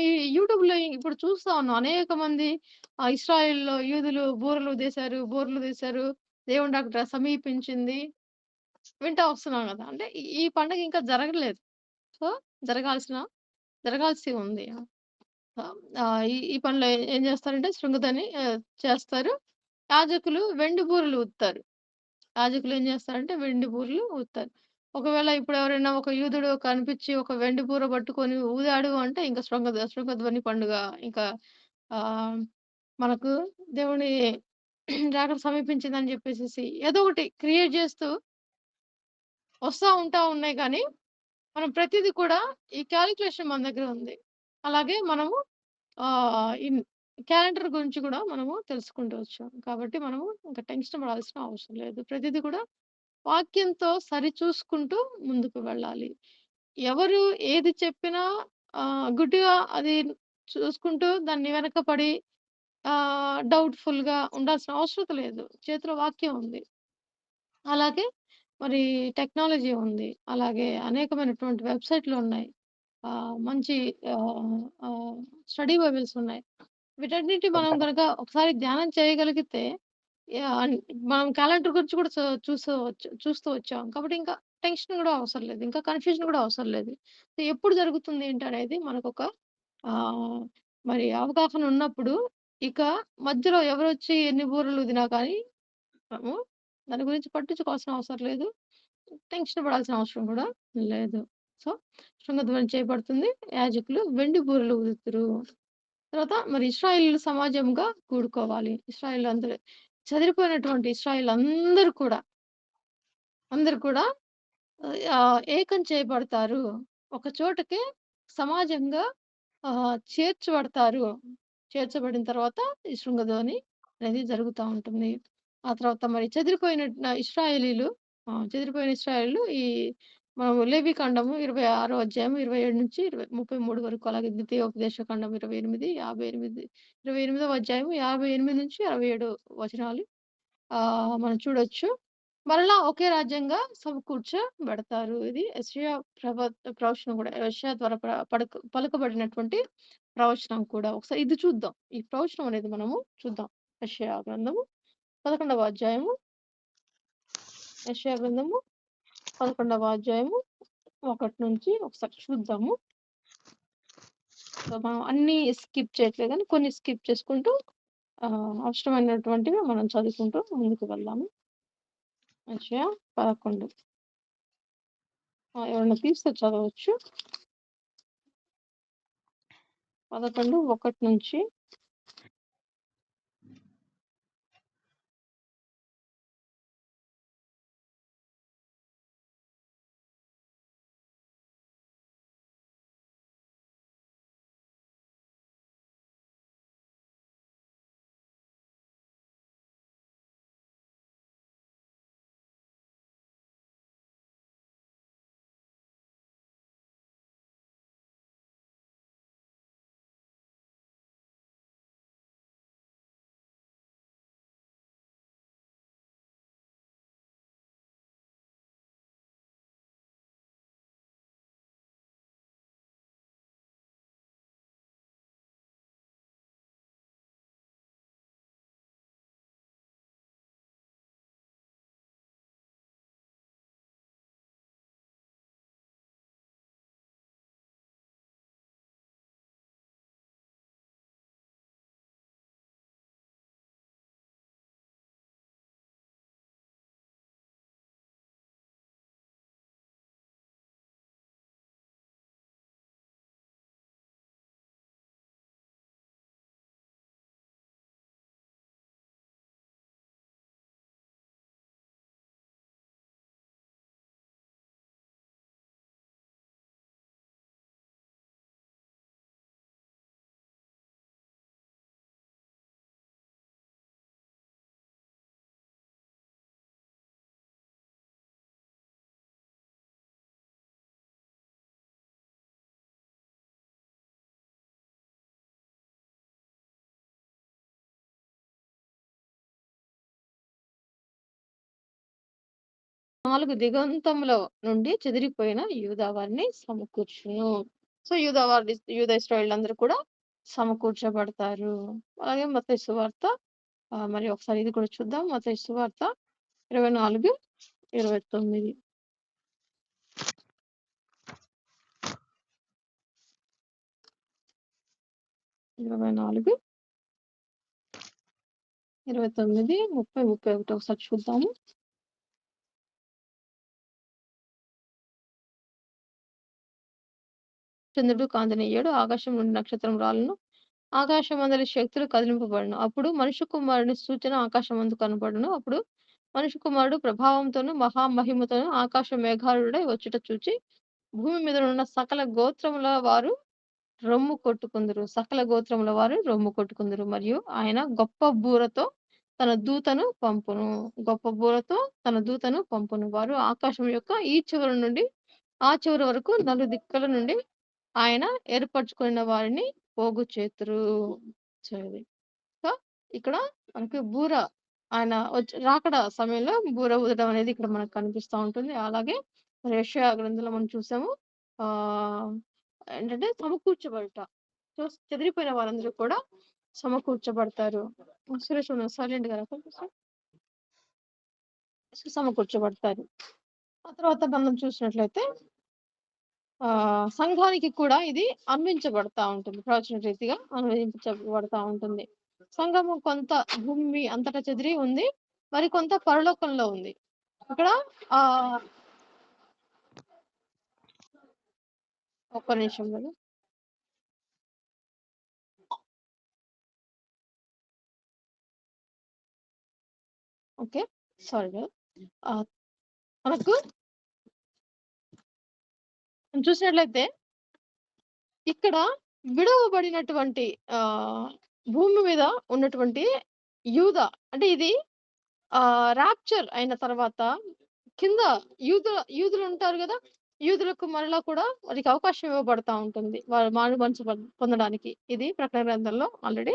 ఈ యూట్యూబ్‌లో ఇప్పుడు చూస్తా ఉన్నాం. అనేక మంది ఇస్రాయేల్‌లో యూదులు బూరలు తీశారు. దేవుడినక్కడ సమీపించింది. వింటా వస్తున్నాం గదా! అంటే ఈ పండగ ఇంకా జరగలేదు. సో, జరగాల్సిన జరగాల్సి ఉంది. ఈ ఈ పనిలో ఏం చేస్తారంటే శృంగదని చేస్తారు. యాజకులు వెండి బూరలు ఊదుతారు. యాజకులు ఏం చేస్తారంటే వెండి బూరలు ఊదుతారు. ఒకవేళ ఇప్పుడు ఎవరైనా ఒక యూదుడు కనిపించి ఒక వెండి బూర పట్టుకొని ఊదాడు అంటే ఇంక శృంగధ్వని పండుగ ఇంకా ఆహ్, మనకు దేవుని రాకడ సమీపించిందని చెప్పేసేసి ఏదో ఒకటి క్రియేట్ చేస్తూ ఉన్నాయి గానీ, మనం ప్రతీది కూడా ఈ కాలిక్యులేషన్ మన దగ్గర ఉంది. అలాగే మనము ఇన్ క్యాలెండర్ గురించి కూడా మనము తెలుసుకుంటూ వచ్చాం. కాబట్టి మనము ఇంక టెన్షన్ పడాల్సిన అవసరం లేదు. ప్రతీది కూడా వాక్యంతో సరిచూసుకుంటూ ముందుకు వెళ్ళాలి. ఎవరు ఏది చెప్పినా గుడ్డిగా అది చూసుకుంటూ దాన్ని వెనక పడి డౌట్‌ఫుల్‌గా ఉండాల్సిన అవసరత లేదు. చేతిలో వాక్యం ఉంది. అలాగే మరి టెక్నాలజీ ఉంది. అలాగే అనేకమైనటువంటి వెబ్‌సైట్‌లున్నాయి. మంచి ఆహ్, ఆహ్, స్టడీ బైబిల్స్ ఉన్నాయి. వీటన్నిటిని మనం గనక ఒకసారి ధ్యానం చేయగలిగితే యాహ్! మనం క్యాలెండర్ గురించి కూడా చూస్తూ వచ్చాం. కాబట్టి ఇంకా టెన్షన్ గూడా అవసరం లేదు. ఇంకా కన్‌ఫ్యూజన్ గూడా అవసరం లేదు. సో, ఎప్పుడు జరుగుతుంది ఏంటనేది మనకొక ఆహ్, మరి అవగాహన ఉన్నప్పుడు ఇక మధ్యలో ఎవరొచ్చి ఎన్ని బూరలు ఊదినా కానీ మనము దాని గురించి పట్టించుకోవాల్సిన అవసరం లేదు. టెన్షన్ పడాల్సిన అవసరం కూడా లేదు. సో, శృంగధ్వని చేయబడుతుంది. యాజకులు వెండి బూరలు ఊదుతురు. తర్వాత మరి ఇశ్రాయేలీయులు సమాజంగా కూడుకోవాలి. ఇశ్రాయేలీయులందరూ చెదిరిపోయినటువంటి ఇశ్రాయేలీయులందరూ కూడా, అందరూ కూడా ఏకం చేయబడతారు. ఒక చోటకి సమాజంగా చేర్చబడతారు. చేర్చబడిన తర్వాత ఈ శృంగధ్వని అనేది జరుగుతా ఉంటుంది. ఆ తర్వాత మరి చెదిరిపోయిన ఇశ్రాయేలీయులు ఈ మనం లేవికాండము 26 అధ్యాయం 27-33 వరకు అలాగే ద్వితీయోపదేశ కాండం 28, 58 28వ అధ్యాయం 58-67 వచనాలు మనం చూడొచ్చు. మరలా ఒకే రాజ్యంగా సమకూర్చబడతారు. ఇది యెషయా ప్రవచనం గూడా. యెషయా ద్వారా పలుకబడినటువంటి ప్రవచనం కూడా. ఒకసారి ఇది చూద్దాం. ఈ ప్రవచనం అనేది మనము చూద్దాం. యెషయా గ్రంథము 11వ అధ్యాయము, యెషయా గ్రంథము 11వ అధ్యాయము 1 నుంచి ఒకసారి చూద్దాము. సో, మనం అన్నీ స్కిప్ చేయట్లేదు గానీ కొన్ని స్కిప్ చేసుకుంటూ అవసరమైనటువంటివి మనం చదువుకుంటూ ముందుకు వెళ్దాము. యెషయా 11 ఎవరైనా తీస్తే చదవచ్చు. 11, 1 నుంచి నాలుగు దిగంతముల నుండి చెదిరిపోయిన యూదా వారిని సమకూర్చును. సో, యూదా ఇశ్రాయేలీయులందరూ కూడా సమకూర్చబడతారు. అలాగే మత్తయి సువార్త మరి ఒకసారి ఇది కూడా చూద్దాం. మత్తయి సువార్త 24, 29. 24, 29, 30, 31 ఒకసారి చూద్దాము. చంద్రుడు కాంతినియ్యడు. ఆకాశం నుండి నక్షత్రం రాలును. ఆకాశమందలి శక్తులు కదిలింపబడును. అప్పుడు మనుష్య కుమారుని సూచన ఆకాశమందు కనపడును. అప్పుడు మనుష్య కుమారుడు ప్రభావంతోను, మహామహిమతోను ఆకాశ మేఘారూఢుడై వచ్చుట చూచి, భూమి మీదనున్న సకల గోత్రముల వారు రొమ్ము కొట్టుకుందురు. సకల గోత్రముల వారు రొమ్ము కొట్టుకుందురు. మరియు ఆయన గొప్ప బూరతో తన దూతను పంపును. గొప్ప బూరతో తన దూతను పంపును. వారు ఆకాశం యొక్క ఈ చివరి నుండి ఆ చివరి వరకు నలుదిక్కుల నుండి ఆయన ఏర్పరచుకున్న వారిని పోగు చేతురు. సో, ఇది. సో, ఇక్కడ మనకి బూర ఆయన రాకడ సమయంలో బూర ఊదడం అనేది ఇక్కడ మనకు కనిపిస్తా ఉంటుంది. అలాగే మరి యెషయా గ్రంథంలో మనం చూసాము. ఆహ్, ఏంటంటే సమకూర్చబడుట. సో, చెదిరిపోయిన వారందరూ కూడా సమకూర్చబడతారు. సురేష్ సైలెంట్‌గా రా కొంచెం. సమకూర్చబడతారు. ఆ తర్వాత మనం చూసినట్లయితే సంఘానికి కూడా ఇది అన్వించబడతా ఉంటుంది. ప్రవచన రీతిగా అన్వయించబడతా ఉంటుంది. సంఘము కొంత భూమి అంతటా చెదిరి ఉంది. మరి కొంత పరలోకంలో ఉంది. ఇక్కడ ఆహ్, ఒక్క నిమిషం మేడం. ఓకే. Sorry madam. ఆహ్, మనకు చూసినట్లయితే ఇక్కడ విడవబడినటువంటి భూమి మీద ఉన్నటువంటి యూద అంటే ఇది రాప్చర్ అయిన తర్వాత కింద యూదులుంటారు గదా! యూదులకు మరలా కూడా వారికి అవకాశం ఇవ్వబడతా ఉంటుంది. వాళ్ళు మారు మనసు పొందడానికి. ఇది ప్రకటన గ్రంథంలో ఆల్రెడీ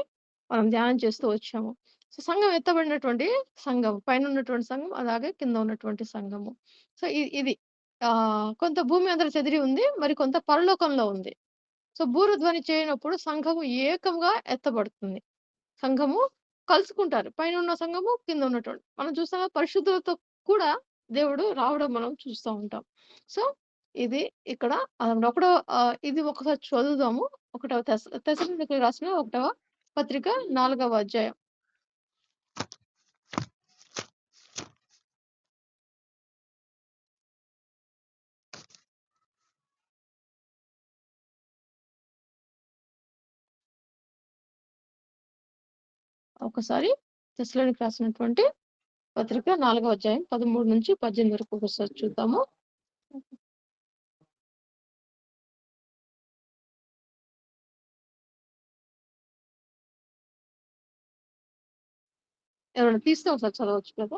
మనం ధ్యానం చేస్తూ వచ్చాము. సో, సంఘం ఎత్తబడినటువంటి సంఘం. పైనున్నటువంటి సంఘం, అలాగే కింద ఉన్నటువంటి సంఘము. సో, ఇది కొంత భూమి అందర చెదిరి ఉంది. మరి కొంత పరలోకంలో ఉంది. సో, బూరధ్వని చేయనప్పుడు సంఘము ఏకంగా ఎత్తబడుతుంది. సంఘము కలుసుకుంటారు. పైనున్న సంఘము, కింద ఉన్నటువంటి. మనం చూస్తాం పరిశుద్ధులతో కూడా దేవుడు రావడం మనం చూస్తా ఉంటాం. సో, ఇది ఇక్కడ ఒకటో ఇది ఒకసారి చదువుదాము. ఒకటవ తెస్సలోనికీయులకు రాసిన ఒకటవ పత్రిక 4వ అధ్యాయం. ఒకసారి తెస్సలోనికి రాసినటువంటి పత్రిక 4వ అధ్యాయం 13-18 వరకు ఒకసారి చూద్దాము. ఎవరైనా తీస్తే ఒకసారి చదవచ్చు కదా!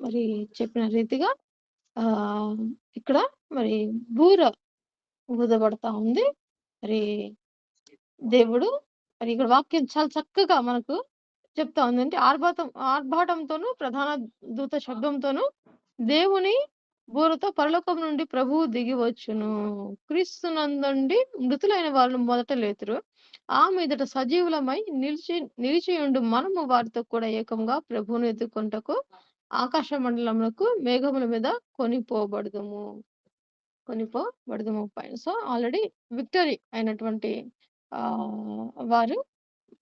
మరి చెప్పిన రీతిగా ఇక్కడ మరి బూర ఊదబడతా ఉంది. మరి దేవుడు మరి ఇక్కడ వాక్యం చాలా చక్కగా మనకు చెప్తా ఉందంటే ఆర్భాటంతోను, ప్రధాన దూత శబ్దంతోను దేవుని బూరతో పరలోకం నుండి ప్రభువు దిగి వచ్చును. క్రీస్తునందుండి మృతులైన వాళ్ళు మొదట లేతురు. ఆ మీదట సజీవులమై నిలిచియుండు మనము వారితో కూడా ఏకంగా ప్రభువును ఎదుర్కొనుటకు ఆకాశ మండలమునకు మేఘముల మీద కొనిపోబడుదుము. కొనిపోబడుదుము పైన. సో, ఆల్రెడీ విక్టరీ అయినటువంటి వారు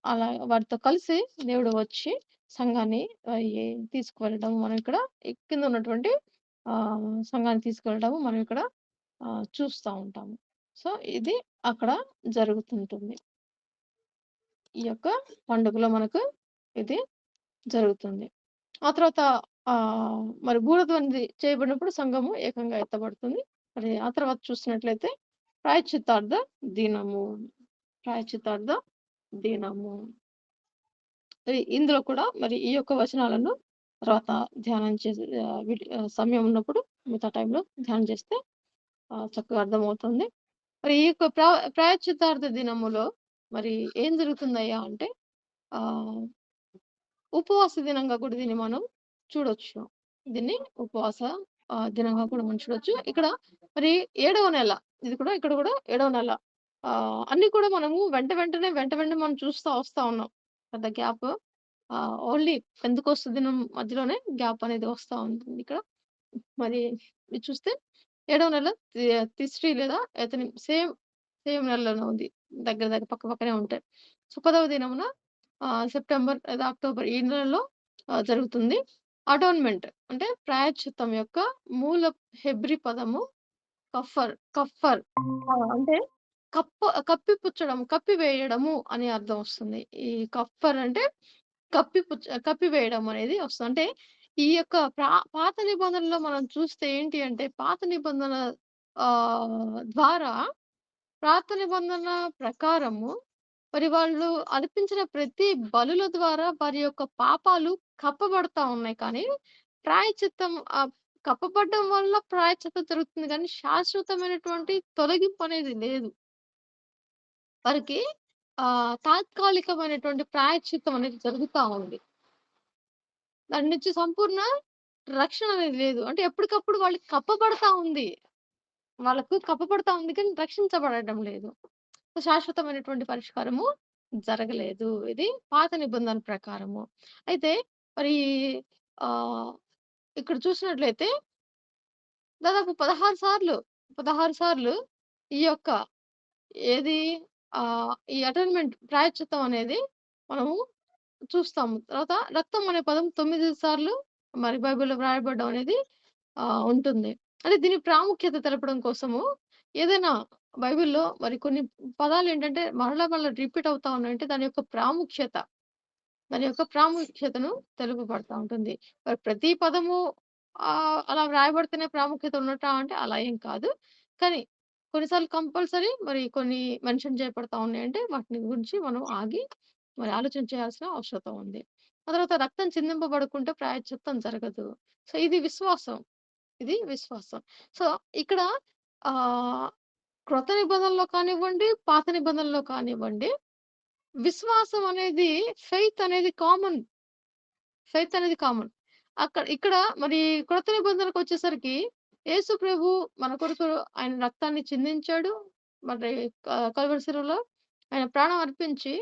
అలా వారితో కలిసి దేవుడు వచ్చి సంఘాన్ని తీసుకువెళ్ళడం మనం ఇక్కడ కింద ఉన్నటువంటి సంఘాన్ని తీసుకెళ్ళడము మనం ఇక్కడ చూస్తా ఉంటాము. సో, ఇది అక్కడ జరుగుతుంటుంది. ఈ యొక్క పండుగలో మనకు ఇది జరుగుతుంది. ఆ తర్వాత మరి బూరధ్వని చేయబడినప్పుడు సంఘము ఏకంగా ఎత్తబడుతుంది. మరి ఆ తర్వాత చూసినట్లయితే ప్రాయశ్చిత్తార్థ దినము. ప్రాయశ్చిత్తార్థ దినము. ఇందులో కూడా మరి ఈ యొక్క వచనాలను తర్వాత ధ్యానం చేసి సమయం ఉన్నప్పుడు మిగతా టైంలో ధ్యానం చేస్తే చక్కగా అర్థమవుతుంది. మరి ఈ యొక్క ప్రాయశ్చిత్తార్థ దినములో మరి ఏం జరుగుతుందయ్యా అంటే ఆహ్, ఉపవాస దినంగా కూడా దీన్ని మనం చూడొచ్చు. దీన్ని ఉపవాస దినంగా కూడా మనం చూడొచ్చు. ఇక్కడ మరి ఏడవ నెల ఇది కూడా ఇక్కడ కూడా ఏడవ నెల. అన్నీ కూడా మనము వెంటనే మనం చూస్తా వస్తా ఉన్నాం. పెద్ద గ్యాప్ ఓన్లీ పెంతెకోస్తు దినం మధ్యలోనే గ్యాప్ అనేది వస్తా ఉంటుంది ఇక్కడ. మరి ఇది చూస్తే ఏడవ నెల తిస్రీ లేదా ఎతనిం సేమ్ నెలలోనే ఉంది. దగ్గర దగ్గర పక్కనే ఉంటాయి. సో, 10వ దినమున సెప్టెంబర్ లేదా అక్టోబర్ ఈ నెలలో జరుగుతుంది. అటోన్‌మెంట్ అంటే ప్రాయశ్చిత్తం యొక్క మూల హెబ్రీ పదము కఫర్ అంటే కప్పివేయడము అనే అర్థం వస్తుంది. ఈ కఫర్ అంటే కప్పివేయడం అనేది వస్తుంది. అంటే ఈ యొక్క పాత నిబంధనలో మనం చూస్తే ఏంటి అంటే పాత నిబంధన ద్వారా పాత నిబంధన ప్రకారము మరి వాళ్ళు అర్పించిన ప్రతి బలుల ద్వారా వారి యొక్క పాపాలు కప్పబడతా ఉన్నాయి. కానీ ప్రాయశ్చిత్తం కప్పబడ్డం వల్ల ప్రాయశ్చిత్తం జరుగుతుంది గానీ శాశ్వతమైనటువంటి తొలగింపు అనేది లేదు. వారికి తాత్కాలికమైనటువంటి ప్రాయశ్చిత్తం అనేది జరుగుతా ఉంది. దాని నుంచి సంపూర్ణ రక్షణ అనేది లేదు. అంటే ఎప్పటికప్పుడు వాళ్ళకి కప్పబడతా ఉంది. వాళ్ళకు కప్పబడతా ఉంది కానీ రక్షించబడడం లేదు. శాశ్వతమైనటువంటి పరిష్కారము జరగలేదు. ఇది పాత నిబంధన ప్రకారము. అయితే మరి ఆహ్, ఇక్కడ చూసినట్లయితే దాదాపు 16 సార్లు ఈ యొక్క ఏది ఈ అటోన్‌మెంట్ ప్రాయశ్చిత్తం అనేది మనము చూస్తాము. తర్వాత రక్తం అనే పదం 9 సార్లు మరి బైబిల్‌లో వ్రాయబడడం అనేది ఉంటుంది. అంటే దీని ప్రాముఖ్యత తెలపడం కోసము ఏదైనా బైబిల్‌లో మరి కొన్ని పదాలేంటంటే మరలా రిపీట్ అవుతా ఉన్నాయంటే దాని యొక్క ప్రాముఖ్యతను తెలుపబడతా ఉంటుంది. మరి ప్రతి పదము అలా వ్రాయబడితేనే ప్రాముఖ్యత ఉన్నట్టా అంటే అలా ఏం కాదు. కానీ కొన్నిసార్లు కంపల్సరీ మరి కొన్ని మెన్షన్ చేయబడతా ఉన్నాయంటే వాటిని గురించి మనం ఆగి మరి ఆలోచన చేయాల్సిన అవసరత ఉంది. ఆ తర్వాత రక్తం చిందింపబడకుంటే ప్రాయశ్చిత్తం జరగదు. సో, ఇది విశ్వాసం. ఇది విశ్వాసం. సో, ఇక్కడ ఆహ్, క్రొత్త నిబంధనలో కానివ్వండి, పాత నిబంధనలో కానివ్వండి, విశ్వాసం అనేది ఫెయిత్ అనేది కామన్. ఇక్కడ మరి క్రొత్త నిబంధనకొచ్చేసరికి యేసు ప్రభు మన కొరకు ఆయన రక్తాన్ని చిందించాడు. మరి కల్వరి శిలువలో ఆయన ప్రాణం అర్పించి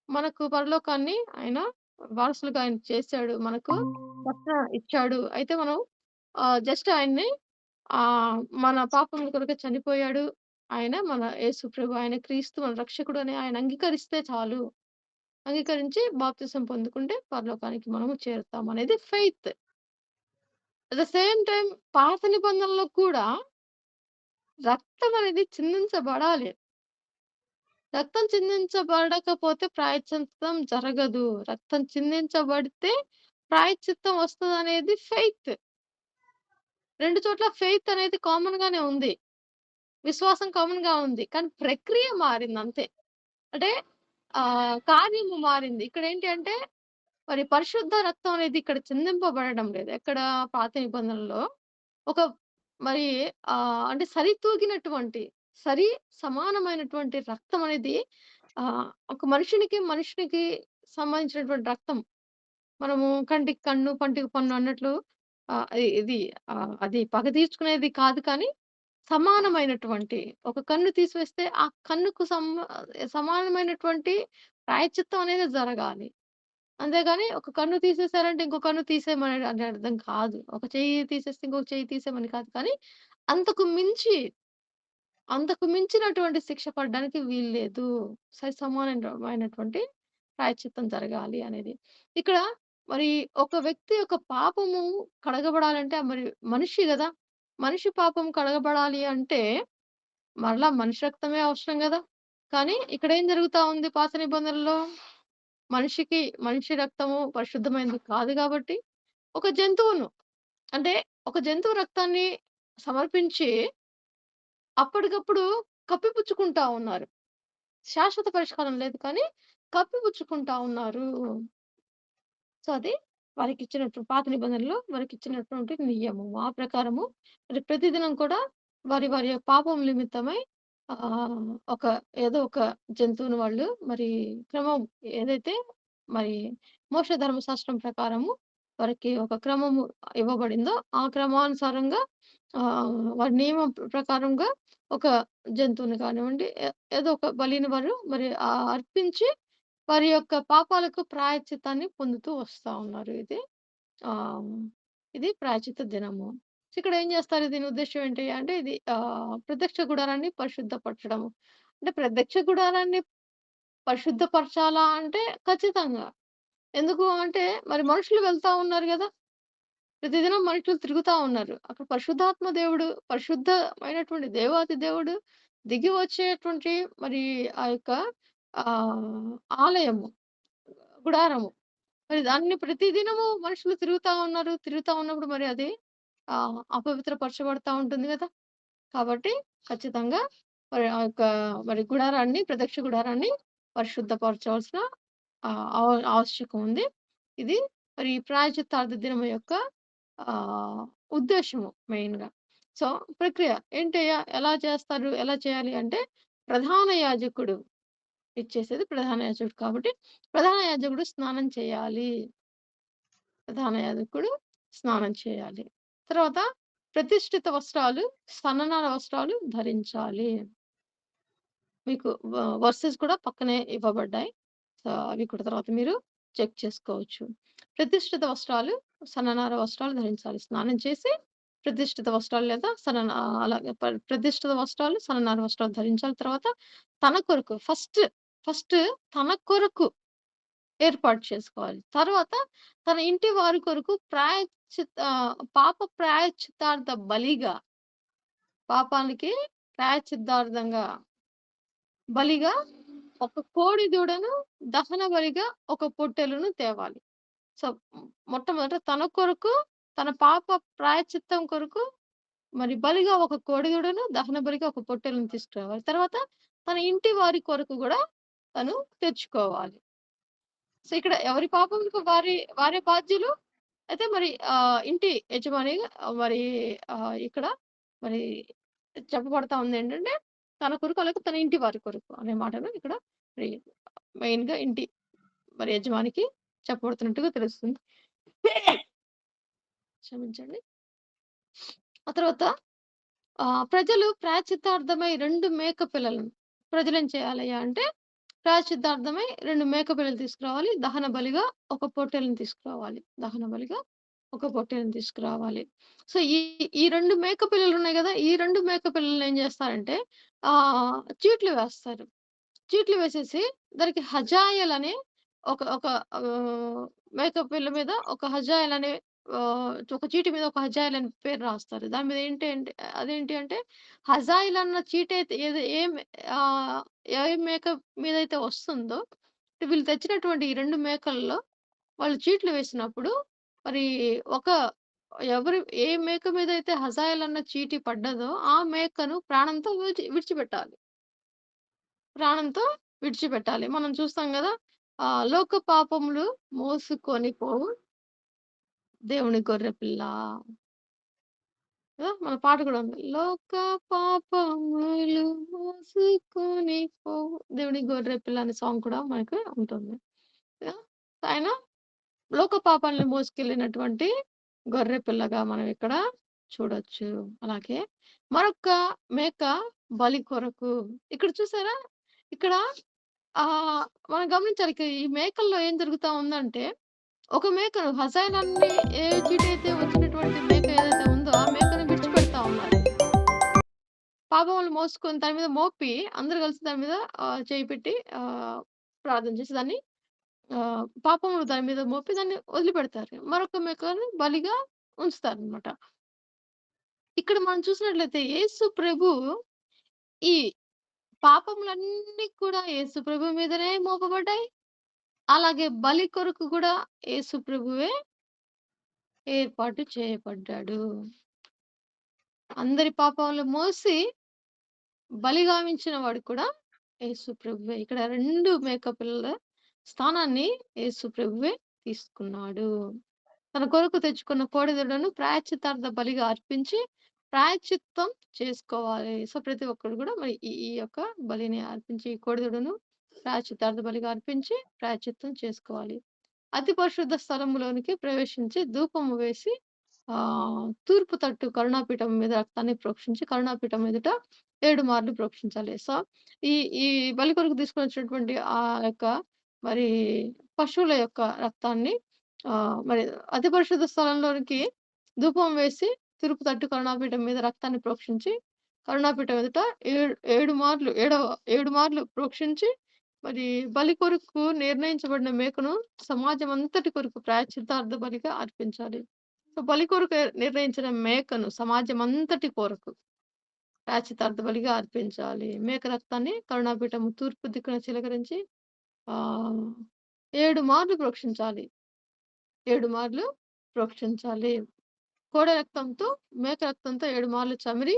మనకు పరలోకాన్ని ఆయన వారసులుగా ఆయన చేసాడు. మనకు రక్షణ ఇచ్చాడు. అయితే మనం జస్ట్ ఆయన్ని మన పాపముల కొరకే చనిపోయాడు. ఆయన మన యేసు ప్రభు, ఆయన క్రీస్తు మన రక్షకుడు అని ఆయన అంగీకరిస్తే చాలు. అంగీకరించి బాప్తిసం పొందుకుంటే పరలోకానికి మనము చేరుతాం అనేది faith. At the same time పాత నిబంధనలో కూడా రక్తం అనేది చిందించబడాలి. రక్తం చిందించబడకపోతే ప్రాయశ్చిత్తం జరగదు. రక్తం చిందించబడితే ప్రాయశ్చిత్తం వస్తదనేది ఫెయిత్. 2 చోట్ల ఫెయిత్ అనేది కామన్ గానే ఉంది. విశ్వాసం కామన్‌గా ఉంది. కానీ ప్రక్రియ మారిందంతే. అంటే కార్యము మారింది. ఇక్కడేంటి అంటే మరి పరిశుద్ధ రక్తం అనేది ఇక్కడ చిందింపబడడం లేదు. ఎక్కడ పాత నిబంధనలో ఒక మరి అంటే సరి సమానమైనటువంటి రక్తం అనేది ఒక మనిషికి సంబంధించినటువంటి రక్తం. మనము కంటికి కన్ను, పంటికి పన్ను అన్నట్లు ఇది అది పగ తీర్చుకునేది కాదు కానీ, సమానమైనటువంటి ఒక కన్ను తీసివేస్తే, ఆ కన్నుకు సమానమైనటువంటి ప్రాయశ్చిత్తం అనేది జరగాలి. అంతేగాని ఒక కన్ను తీసేసారంటే ఇంకో కన్ను తీసేయమని అని అర్థం కాదు. ఒక చెయ్యి తీసేస్తే ఇంకొక చెయ్యి తీసేయమని కాదు కానీ, అంతకు మించి, అంతకు మించినటువంటి శిక్ష పడడానికి వీల్లేదు. సమానమైనటువంటి ప్రాయశ్చిత్తం జరగాలి అనేది. ఇక్కడ మరి ఒక వ్యక్తి యొక్క పాపము కడగబడాలంటే మరి మనిషి గదా! మనిషి పాపం కడగబడాలి అంటే మరలా మనిషి రక్తమే అవసరం గదా! కానీ ఇక్కడేం జరుగుతా ఉంది పాత నిబంధనలో? మనిషి రక్తము పరిశుద్ధమైనది కాదు గాబట్టి, ఒక జంతువును అంటే ఒక జంతువు రక్తాన్ని సమర్పించి అప్పటికప్పుడు కప్పిపుచ్చుకుంటా ఉన్నారు. శాశ్వత పరిష్కారం లేదు కానీ కప్పిపుచ్చుకుంటా ఉన్నారు. సో, అది పాత నిబంధనలో వారికిచ్చినటువంటి నియమం. ఆ ప్రకారము మరి ప్రతిదినం కూడా వారి వారి పాపం నిమిత్తమై ఒక ఏదో ఒక జంతువుని వాళ్ళు మరి క్రమం ఏదైతే మరి మోషే ధర్మశాస్త్రం ప్రకారము వారికి ఒక క్రమము ఇవ్వబడిందో, ఆ క్రమానుసారంగా వారి నియమం ప్రకారంగా ఒక జంతువుని కానివ్వండి, ఏదో ఒక బలిని వారు మరి అర్పించి వారి యొక్క పాపాలకు ప్రాయశ్చిత్తాన్ని పొందుతూ వస్తా ఉన్నారు. ఆహ్, ఇది ప్రాయశ్చిత్త దినము. సో, ఇక్కడ ఏం చేస్తారు దీని ఉద్దేశ్యం ఏంటి అంటే ఇది ప్రత్యక్ష గుడారాన్ని పరిశుద్ధపరచడము. అంటే ప్రత్యక్ష గుడారాన్ని పరిశుద్ధపరచాలా అంటే ఖచ్చితంగా. ఎందుకు అంటే మరి మనుషులు వెళ్తా ఉన్నారు గదా! ప్రతిదినం మనుషులు తిరుగుతా ఉన్నారు. అక్కడ పరిశుద్ధాత్మ దేవుడు, పరిశుద్ధమైనటువంటి దేవాతి దేవుడు దిగి వచ్చేటువంటి మరి ఆ యొక్క ఆహ్, ఆలయము, గుడారము. మరి దాన్ని ప్రతిదినము మనుషులు తిరుగుతా ఉన్నారు. తిరుగుతా ఉన్నప్పుడు మరి అది అపవిత్రపరచబడతా ఉంటుంది గదా! కాబట్టి ఖచ్చితంగా మరి ఆ యొక్క మరి ప్రత్యక్ష గుడారాన్ని పరిశుద్ధపరచవలసిన ఆవశ్యకం ఉంది. ఇది మరి ప్రాయశ్చిత్తార్థ దినం యొక్క ఆహ్, ఉద్దేశ్యము మెయిన్‌గా. సో, ప్రక్రియ ఏంటయ్యా? ఎలా చేస్తారు? ఎలా చేయాలి అంటే ప్రధాన యాజకుడు ఇచ్చేసేది ప్రధాన యాజకుడు కాబట్టి, ప్రధాన యాజకుడు స్నానం చేయాలి. ప్రధాన యాజకుడు స్నానం చేయాలి. తర్వాత ప్రతిష్ఠిత వస్త్రాలు, సన్ననార వస్త్రాలు ధరించాలి. మీకు వర్సెస్ కూడా పక్కనే ఇవ్వబడ్డాయి. సో, అవి కూడా తర్వాత మీరు చెక్ చేసుకోవచ్చు. ప్రతిష్ఠిత వస్త్రాలు, సన్ననార వస్త్రాలు ధరించాలి. స్నానం చేసి ప్రతిష్ఠిత వస్త్రాలు లేదా అలాగే ప్రతిష్ఠిత వస్త్రాలు, సన్ననార వస్త్రాలు ధరించాలి. తర్వాత తన కొరకు ఫస్ట్ తన కొరకు ఏర్పాటు చేసుకోవాలి. తర్వాత తన ఇంటి వారి కొరకు పాప ప్రాయశ్చిత్తార్థ బలిగా, పాపానికి ప్రాయశ్చిత్తార్థంగా బలిగా ఒక కోడి దూడను, దహన బలిగా ఒక పొట్టేలును తేవాలి. సో, మొట్టమొదట తన కొరకు, తన పాప ప్రాయశ్చిత్తం కొరకు మరి బలిగా ఒక కోడి దూడను, దహన బలిగా ఒక పొట్టేలును తీసుకురావాలి. తర్వాత తన ఇంటి వారి కొరకు గూడా తను తెచ్చుకోవాలి. సో, ఇక్కడ ఎవరి పాపంకు వారే బాధ్యులు. అయితే మరి ఇంటి యజమానిగా మరి ఇక్కడ మరి చెప్పబడతా ఉందేంటంటే, తన కొరకు అలాగే తన ఇంటి వారి కొరకు అనే మాటను ఇక్కడ మరి మెయిన్‌గా ఇంటి మరి యజమానికి చెప్పబడుతున్నట్టుగా తెలుస్తుంది. క్షమించండి. ఆ తర్వాత ప్రజలు ప్రాయశ్చిత్తార్థమై 2 మేక పిల్లలను ప్రజలేం చేయాలయ్యా అంటే, ప్రాయశ్చిత్తార్థమై 2 మేక పిల్లలు తీసుకురావాలి. దహన బలిగా ఒక పొట్టేలుని తీసుకురావాలి. దహన బలిగా ఒక పొట్టేలుని తీసుకురావాలి. సో, ఈ 2 మేక పిల్లలున్నాయి గదా! ఈ 2 మేక పిల్లల్ని ఏం జేస్తారంటే చీట్లు వేస్తారు. చీట్లు వేసేసి దానికి హజాయల్ అనే ఒక ఒక మేక పిల్ల మీద ఒక హజాయల్ అనే ఒక చీటి మీద ఒక హజాయల్ అని పేరు రాస్తారు. దాని మీద ఏంటి అంటే అదేంటి అంటే హజాయిల్ అన్న చీటైతే ఆహ్, ఏ మేక మీదైతే వస్తుందో వీళ్ళు తెచ్చినటువంటి ఈ 2 మేకల్లో వాళ్ళు చీట్లు వేసినప్పుడు మరి ఒక ఏ మేక మీదైతే హజాయల్ అన్న చీటి పడ్డదో ఆ మేకను ప్రాణంతో విడిచిపెట్టాలి. ప్రాణంతో విడిచిపెట్టాలి. మనం చూస్తాం గదా! లోక పాపములు మోసుకొని పోవు దేవుని గొర్రెపిల్ల. కదా! మన పాట కూడా ఉంది. లోక పాపములు మోసుకొని పోవు దేవుని గొర్రెపిల్ల అనే సాంగ్ కూడా మనకు ఉంటుంది. కదా! ఆయన లోక పాపాలను మోసుకెళ్ళినటువంటి గొర్రె పిల్లగా మనం ఇక్కడ చూడొచ్చు. అలాగే మరొక మేక బలి కొరకు. ఇక్కడ చూసారా? ఇక్కడ మనం గమనించాలి. ఈ మేకల్లో ఏం జరుగుతా ఉందంటే, ఒక మేకను హసైనన్ని ఏ చీటైతే వచ్చినటువంటి మేక ఏదైతే ఉందో, ఆ మేకను విడిచిపెడతా ఉన్నారు. పాపములు మోసుకొని దాని మీద మోపి అందరూ కలిసి దాని మీద చెయ్యి పెట్టి ప్రార్థన చేసి దాన్ని పాపములు దాని మీద మోపి దాన్ని వదిలిపెడతారు. మరొక మేకని బలిగా ఉంచుతారనమాట. ఇక్కడ మనం చూసినట్లయితే యేసు ప్రభు ఈ పాపములన్నీ కూడా యేసు ప్రభు మీదనే మోపబడ్డాయి. అలాగే బలి కొరకు కూడా యేసు ప్రభువే ఏర్పాటు చేయబడ్డాడు. అందరి పాపాలు మోసి బలిగావించిన వాడు కూడా యేసు ప్రభువే. ఇక్కడ 2 మేకపిల్లల స్థానాన్ని యేసు ప్రభువే తీసుకున్నాడు. తన కొరకు తెచ్చుకున్న కోడెదూడను ప్రాయశ్చిత్తార్థ బలిగా అర్పించి ప్రాయశ్చిత్తం చేసుకోవాలి. సో, ప్రతి ఒక్కరు కూడా మరి ఈ ఈ యొక్క బలిని అర్పించి కోడెదూడను ప్రాయశ్చిత్తార్థ బలిగా అర్పించి ప్రాయశ్చిత్తం చేసుకోవాలి. అతి పరిశుద్ధ స్థలములోనికి ప్రవేశించి ధూపము వేసి తూర్పు తట్టు కరుణాపీఠం మీద రక్తాన్ని ప్రోక్షించి కరుణాపీఠం ఎదుట 7 మార్లు ప్రోక్షించాలి. సో, ఈ ఈ బలి కొరకు తీసుకొనొచ్చినటువంటి ఆ యొక్క మరి పశువుల యొక్క రక్తాన్ని మరి అతి పరిశుద్ధ స్థలంలోనికి ధూపం వేసి తూర్పు తట్టు కరుణాపీఠం మీద రక్తాన్ని ప్రోక్షించి కరుణాపీఠం ఎదుట 7 మార్లు 7 మార్లు ప్రోక్షించి మరి బలి కొరకు నిర్ణయించబడిన మేకను సమాజం అంతటి కొరకు ప్రాయశ్చిత్తార్థ బలిగా అర్పించాలి. సో, బలి కొరకు నిర్ణయించిన మేకను సమాజం అంతటి కొరకు ప్రాయశ్చిత్తార్థ బలిగా అర్పించాలి. మేక రక్తాన్ని కరుణాపీఠము తూర్పు దిక్కున చిలకరించి ఆహ్, 7 మార్లు ప్రోక్షించాలి. 7 మార్లు ప్రోక్షించాలి. కోడె రక్తంతో, మేక రక్తంతో 7 మార్లు చమిరి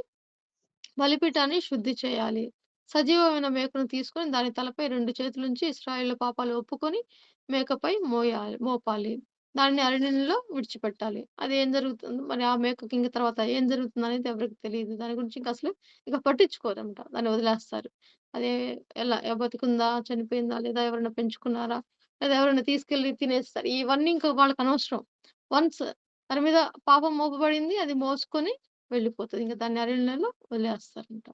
బలిపీఠాన్ని శుద్ధి చేయాలి. సజీవమైన మేకను తీసుకొని దాని తలపై 2 చేతులుంచి ఇశ్రాయేలు పాపాలు ఒప్పుకొని మేకపై మోపాలి. దాన్ని అరణ్యంలో విడిచిపెట్టాలి. అది ఏం జరుగుతుందో మరి ఆ మేకకి ఇంక తర్వాత ఏం జరుగుతుందనేది ఎవరికీ తెలీదు. దాని గురించి ఇంక అసలు ఇక పట్టించుకోరనమాట. దాన్ని వదిలేస్తారు. అదే ఎలా బతికుందా? చనిపోయిందా? లేదా ఎవరైనా పెంచుకున్నారా? లేదా ఎవరైనా తీసుకెళ్ళి తినేస్తారు. ఇవన్నీ ఇంక వాళ్ళకనవసరం. వన్స్ దాని మీద పాపం మోపబడింది. అది మోసుకొని వెళ్ళిపోతది. ఇంక దాన్ని అరణ్యంలో వదిలేస్తారంట.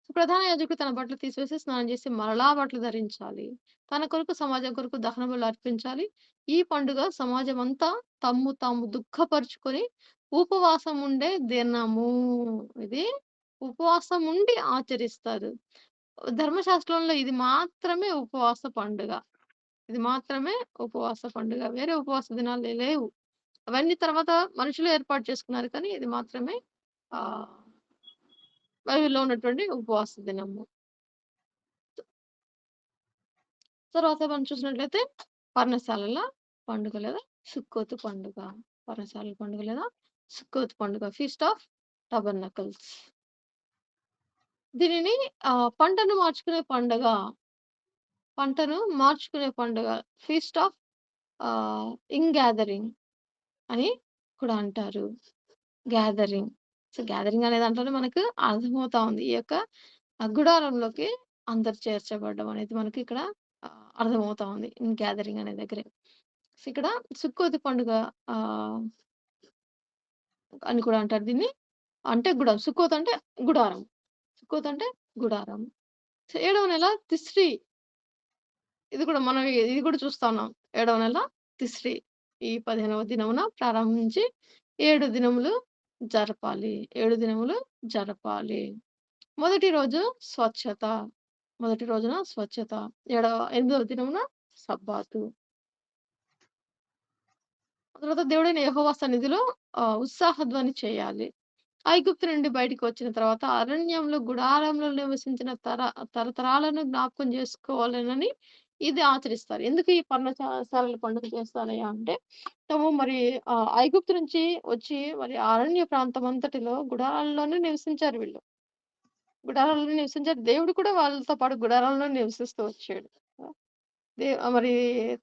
సో, ప్రధాన యాజకుడు తన బట్టలు తీసివేసి స్నానం చేసి మరలా బట్టలు ధరించాలి. తన కొరకు, సమాజం కొరకు దహన బలులు అర్పించాలి. ఈ పండుగ సమాజమంతా తమ్ము తాము దుఃఖపరుచుకొని ఉపవాసం ఉండే దినము. ఇది ఉపవాసం ఉండి ఆచరిస్తారు. ధర్మశాస్త్రంలో ఇది మాత్రమే ఉపవాస పండుగ. ఇది మాత్రమే ఉపవాస పండుగ. వేరే ఉపవాస దినాలు లేవు. అవన్నీ తర్వాత మనుషులు ఏర్పాటు చేసుకున్నారు కానీ ఇది మాత్రమే ఆహ్, బైబిల్‌లో ఉన్నటువంటి ఉపవాస దినము. తర్వాత మనం చూసినట్లయితే పర్ణశాలల పండుగ లేదా సుక్కోతు పండుగ. పర్ణశాలల పండుగ లేదా సుక్కోతు పండుగ. Feast of tabernacles. దీనిని పంటను మార్చుకునే పండుగ. పంటను మార్చుకునే పండుగ. ఫీస్ట్ ఆఫ్ ఇంగ్యాదరింగ్ అని కూడా అంటారు. గ్యాదరింగ్. సో, గ్యాదరింగ్ అనే దాంట్లోనే మనకు అర్థమవుతా ఉంది. ఈ యొక్క గుడారంలోకి అందరూ చేర్చబడడం అనేది మనకి ఇక్కడ అర్థమవుతా ఉంది. గ్యాదరింగ్ అనే దగ్గరే. సో, ఇక్కడ సుక్కోతు పండుగ ఆహ్, అని కూడా అంటారు దీన్ని. అంటే సుక్కోత్ అంటే గుడారం. సుక్కోత్ అంటే గుడారం. సో, ఏడవ నెల తిస్రీ ఇది కూడా మనం ఇది కూడా చూస్తా ఉన్నాం. ఏడవ నెల తిస్రీ ఈ 15వ దినమున ప్రారంభించి 7 దినములు జరపాలి. 7 దినములు జరపాలి. మొదటి రోజు స్వచ్ఛత. మొదటి రోజున స్వచ్ఛత. 8వ దినమున సబ్బాతు. తర్వాత దేవుడైన యెహోవా సన్నిధిలో ఉత్సాహధ్వని చేయాలి. ఐగుప్తు నుండి బయటికి వచ్చిన తర్వాత అరణ్యంలో గుడారంలో నివసించిన తరతరాలను జ్ఞాపకం చేసుకోవాలనని ఇది ఆచరిస్తారు. ఎందుకు ఈ పర్ణశాలల పండుగ చేస్తారయ్యా అంటే, తాము మరి ఐగుప్తు నుంచి వచ్చి మరి అరణ్య ప్రాంతం అంతటిలో గుడారాల్లోనే నివసించారు వీళ్ళు. గుడారాల్లో నివసించారు. దేవుడు కూడా వాళ్ళతో పాటు గుడారాల్లో నివసిస్తూ వచ్చాడు. మరి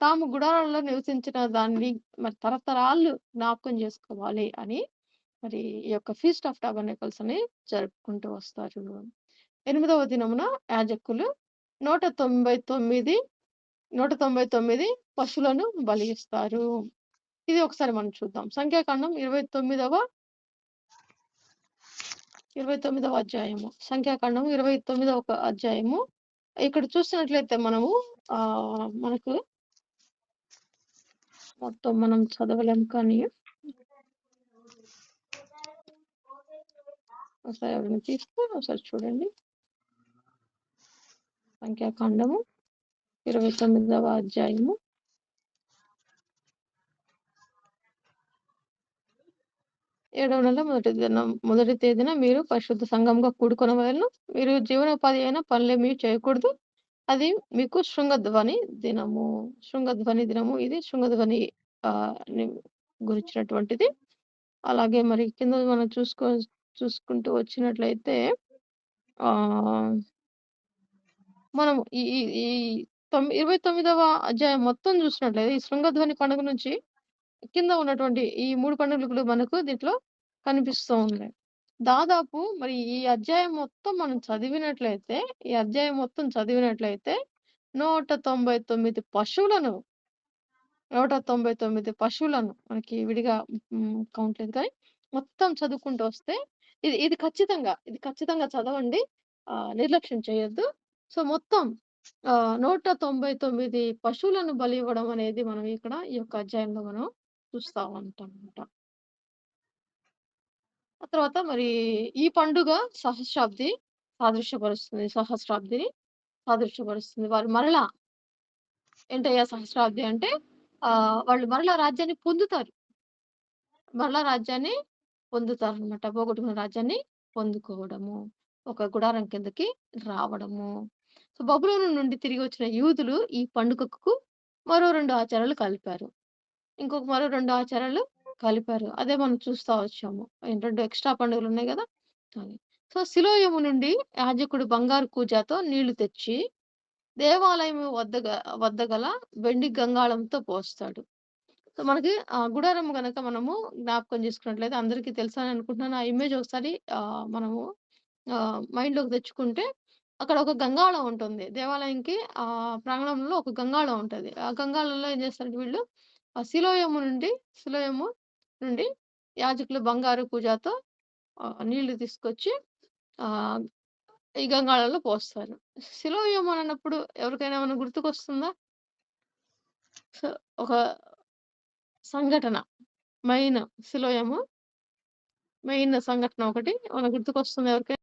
తాము గుడారాల్లో నివసించిన దాన్ని మరి తరతరాలు జ్ఞాపకం చేసుకోవాలి అని మరి ఈ యొక్క ఫీస్ట్ ఆఫ్ టాబర్నకల్స్ అని జరుపుకుంటూ వస్తారు. 8వ దినమున యాజకులు 199 199 పశువులను బలి ఇస్తారు. ఇది ఒకసారి మనం చూద్దాం. సంఖ్యాకాండం 29వ అధ్యాయము. సంఖ్యాకాండం 29వ అధ్యాయము. ఇక్కడ చూస్తున్నట్లయితే మనము మనకు మొత్తం మనం చదవలేం కానీ ఒకసారి ఎవరైనా తీస్తే ఒకసారి చూడండి. సంఖ్యాకాండము 29వ అధ్యాయము. 7వ నెల మొదటి తేదీన మీరు పరిశుద్ధ సంఘంగా కూడుకొనవలెను. మీరు జీవనోపాధి అయిన పనులేమీ చేయకూడదు. అది మీకు శృంగధ్వని దినము. శృంగధ్వని దినము. ఇది శృంగధ్వని ని గురించినటువంటిది. అలాగే మరి కింద మనం చూసుకుంటూ వచ్చినట్లయితే మనం ఈ ఈ ఈ 29వ అధ్యాయం మొత్తం చూసినట్లయితే ఈ శృంగధ్వని పండుగ నుంచి కింద ఉన్నటువంటి ఈ 3 పండుగలు మనకు దీంట్లో కనిపిస్తూ ఉన్నాయి. దాదాపు మరి ఈ అధ్యాయం మొత్తం మనం చదివినట్లయితే, ఈ అధ్యాయం మొత్తం చదివినట్లయితే 199 పశువులను 199 పశువులను మనకి విడిగా కౌంట్ లేదు కానీ మొత్తం చదువుకుంటూ వస్తే ఇది ఇది ఖచ్చితంగా చదవండి. నిర్లక్ష్యం చేయొద్దు. సో, మొత్తం 199 పశువులను బలి ఇవ్వడం అనేది మనం ఇక్కడ ఈ యొక్క అధ్యాయంలో మనం చూస్తా ఉంటామన్నమాట. ఆ తర్వాత మరి ఈ పండుగ సహస్రాబ్దిని సాదృశ్యపరుస్తుంది. వారు మరలా ఏంటయ్యా సహస్రాబ్ది అంటే వాళ్ళు మరలా రాజ్యాన్ని పొందుతారు. మరలా రాజ్యాన్ని పొందుతారనమాట. పోగొట్టుకున్న రాజ్యాన్ని పొందుకోవడము. ఒక గుడారం కిందకి రావడము. సో, బబులోను నుండి తిరిగి వచ్చిన యూదులు ఈ పండుగకు మరో 2 ఆచారాలు కలిపారు. మరో 2 ఆచారాలు కలిపారు. అదే మనం చూస్తా వచ్చాము. 2 ఎక్స్‌ట్రా పండుగలున్నాయి గదా! అది. సో, సిలోయము నుండి యాజకుడు బంగారు కూజాతో నీళ్లు తెచ్చి దేవాలయము వద్ద గల వెండి గంగాళంతో పోస్తాడు. సో, మనకి గుడారం గనక మనము జ్ఞాపకం చేసుకున్నట్లయితే అందరికీ తెలుసని అనుకుంటున్నాను. ఆ ఇమేజ్ ఒకసారి మనము మైండ్‌లోకి తెచ్చుకుంటే అక్కడ ఒక గంగాళం ఉంటుంది. దేవాలయంకి ప్రాంగణంలో ఒక గంగాళం ఉంటది. ఆ గంగాళంలో ఏం చేస్తారంటే వీళ్ళు శిలోయము నుండి యాజకులు బంగారు కూజాతో నీళ్లు తీసుకొచ్చి ఆహ్, ఈ గంగాళంలో పోస్తారు. శిలోయము అన్నప్పుడు ఎవరికైనా ఏమన్నా గుర్తుకొస్తుందా? సో, ఒక సంఘటన మెయిన్ శిలోయము మెయిన్ సంఘటన ఒకటి మనకు గుర్తుకొస్తుందా ఎవరికైనా?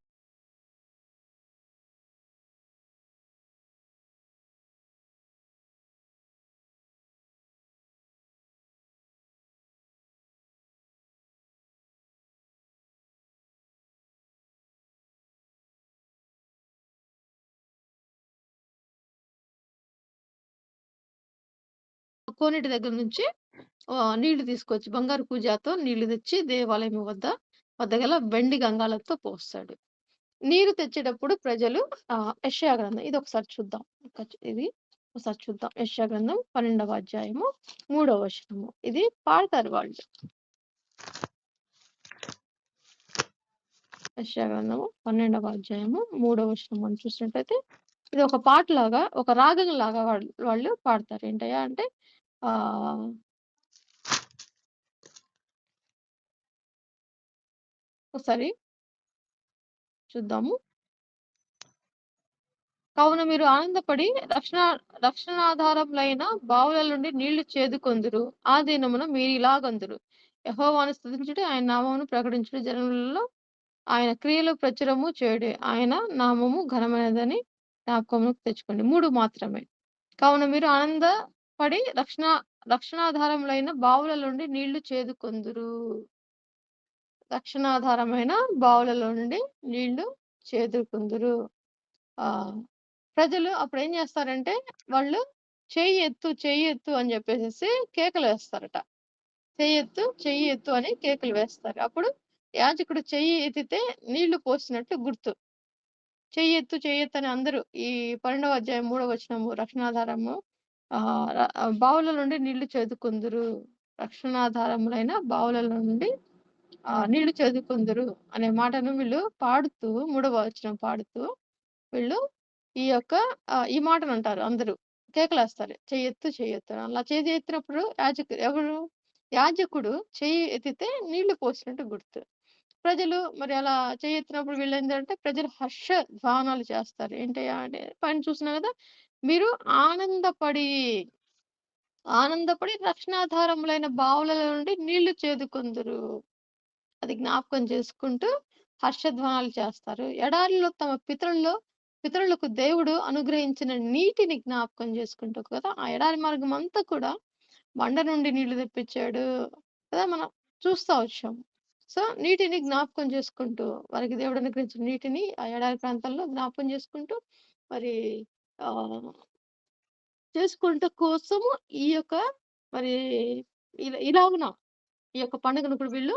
కోనేటి దగ్గర నుంచి నీళ్లు తీసుకొచ్చి బంగారు కూజాతో నీళ్లు తెచ్చి దేవాలయం వద్ద గల వెండి గంగాళంతో పోస్తాడు. నీరు తెచ్చేటప్పుడు ప్రజలు యెషయా గ్రంథం ఇదొకసారి చూద్దాం. ఇది ఒకసారి చూద్దాం. యెషయా గ్రంథం 12వ అధ్యాయము 3వ వచనము. ఇది పాడతారు వాళ్ళు. యెషయా గ్రంథము 12వ అధ్యాయము 3వ వచనం మనం చూసినట్లయితే ఇది ఒక పాటలాగా, ఒక రాగంలాగా వాళ్ళు పాడతారు. ఏంటయ్యా అంటే ఒకసారి చూద్దాము. కావున మీరు ఆనందపడి రక్షణాధారములైన బావుల నుండి నీళ్లు చేదుకొందురు. ఆ దినమున మీరిలాగందురు. యెహోవాను స్తుతించుడి, ఆయన నామమును ప్రకటించుడి, జనములలో ఆయన క్రియలు ప్రచురము చేయుడి. ఆయన నామము ఘనమైనదని జ్ఞాపకమునకు తెచ్చుకోండి. 3 మాత్రమే. కావున మీరు ఆనందపడి రక్షణాధారములైన బావుల నుండి నీళ్లు చేదుకొందురు. రక్షణాధారమైన బావులలో నుండి నీళ్లు చేదుకొందురు. ప్రజలు అప్పుడేం జేస్తారంటే, వాళ్ళు చెయ్యెత్తు అని జెప్పేసేసి కేకలేస్తారట. చెయ్యెత్తు అని కేకలు వేస్తారు. అప్పుడు యాజకుడు చెయ్యి ఎత్తితే నీళ్లు పోసినట్టు గుర్తు. చెయ్యెత్తు అని అందరూ ఈ 12వ అధ్యాయం 3వ వచనము రక్షణాధారము బావుల నుండి నీళ్లు చేదుకొందురు. రక్షణాధారములైన బావులలో నుండి నీళ్లు చేదుకొందురు అనే మాటను వీళ్ళు పాడుతూ 3వ వచనం పాడుతూ వీళ్ళు ఈ మాటనంటారు అందరూ. కేకలేస్తారు. చెయ్యెత్తు అని. అలా ఎత్తినప్పుడు ఎవరు? యాజకుడు చెయ్యి ఎత్తితే నీళ్లు పోసినట్టు గుర్తు. ప్రజలు మరి అలా చెయ్యెత్తినప్పుడు వీళ్ళేంటంటే ప్రజలు ధ్వానాలు చేస్తారు. ఏంటయ్యా అంటే పైన చూస్తున్నాం గదా! మీరు ఆనందపడి, రక్షణాధారములైన బావులలో నుండి నీళ్లు చేదుకొందురు. అది జ్ఞాపకం చేసుకుంటూ హర్షధ్వానాలు చేస్తారు. ఎడారిలో తమ పితరులకు దేవుడు అనుగ్రహించిన నీటిని జ్ఞాపకం చేసుకుంటూ కదా! ఆ ఎడారి మార్గమంతా కూడా బండ నుండి నీళ్లు తెప్పించాడు కదా! మనం చూస్తా వచ్చాం. సో, నీటిని జ్ఞాపకం చేసుకుంటూ, వారికి దేవుడు అనుగ్రహించిన నీటిని ఆ ఎడారి ప్రాంతాల్లో జ్ఞాపకం చేసుకుంటూ, మరి ఆహ్, చేసుకుంట కోసము ఈ యొక్క మరి ఇలాగున ఈ యొక్క పండుగను కూడా వీళ్ళు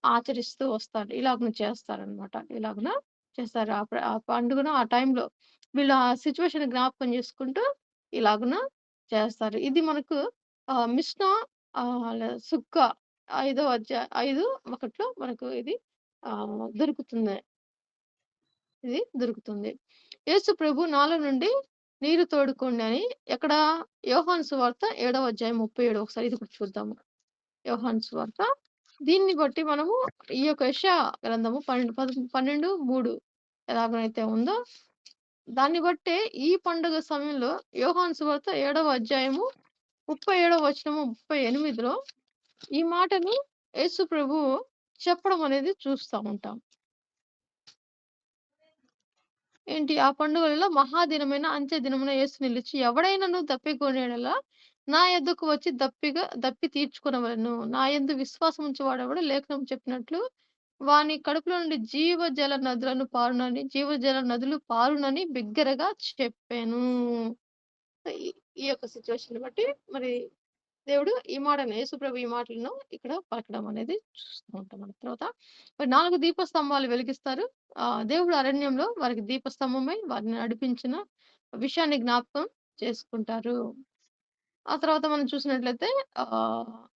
ఆచరిస్తూ వస్తారు. ఇలాగున చేస్తారనమాట. ఇలాగున చేస్తారు. ఆ పండుగను ఆ టైంలో వీళ్ళు ఆ సిట్యుయేషన్ జ్ఞాపకం చేసుకుంటూ ఇలాగున చేస్తారు. ఇది మనకు మిష్నా సుక్క 5:1లో మనకు ఇది దొరుకుతుంది. దొరుకుతుంది. యేసు ప్రభు నాలో నుండి నీరు తోడుకోండి అని ఎక్కడ యోహాను సువార్త 7:37 ఒకసారి ఇది కూడా చూద్దాము. యోహాను సువార్త. దీన్ని బట్టి మనము ఈ యొక్క యెషయా గ్రంథము 12:3 ఎలాగనైతే ఉందో, దాన్ని బట్టే ఈ పండుగ సమయంలో యోహాను సువార్త 37 వచనము 38లో ఈ మాటను యేసు ప్రభువు చెప్పడం అనేది చూస్తా ఉంటాం. ఏంటి ఆ పండుగలలో మహాదినమైన అంత్య దినమున యేసు నిలిచి ఎవడైనను దప్పికొనిన యెడల నా యొద్దకు వచ్చి దప్పి తీర్చుకొనవలెను. నా యందు విశ్వాసం ఉంచువాడెవడు లేఖనం చెప్పినట్లు వాని కడుపులో నుండి జీవజల నదులు పారునని బిగ్గరగా చెప్పాను. ఈ ఈ యొక్క సిట్యుయేషన్‌ని బట్టి మరి దేవుడు ఈ మాటను యేసుప్రభు ఈ మాటలను ఇక్కడ పలకడం అనేది చూస్తూ ఉంటాం మనం. తర్వాత మరి 4 దీపస్తంభాలు వెలిగిస్తారు. దేవుడు అరణ్యంలో వారికి దీపస్తంభమై వారిని నడిపించిన విషయాన్ని జ్ఞాపకం చేసుకుంటారు. ఆ తర్వాత మనం చూసినట్లయితే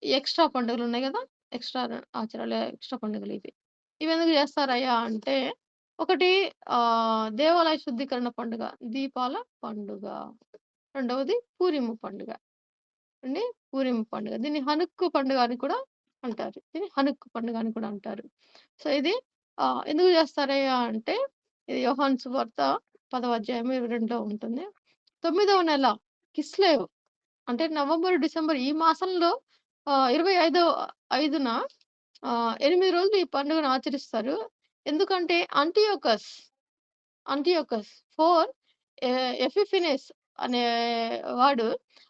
ఈ ఎక్స్‌ట్రా పండుగలున్నాయి గదా! ఎక్స్‌ట్రా ఆచారాలు, ఎక్స్‌ట్రా పండుగలివి. ఇవెందుకు జేస్తారయ్యా అంటే, ఒకటి దేవాలయ శుద్ధీకరణ పండుగ, దీపాల పండుగ. రెండవది పూరిము పండుగ. అండి. పూరిం పండుగ. దీన్ని హనుక్కు పండుగ అని కూడా అంటారు. దీన్ని హనుక్కు పండుగ అని కూడా అంటారు. సో, ఇది ఎందుకు చేస్తారయ్యా అంటే, ఇది యోహాను సువార్త 10వ అధ్యాయం 22లో ఉంటుంది. 9వ నెల కిస్లేవ్ అంటే నవంబర్, డిసెంబర్ ఈ మాసంలో 25న 8 రోజులు ఈ పండుగను ఆచరిస్తారు. ఎందుకంటే అంటియోకస్ 4 ఎపిఫెనెస్ అనే వాడు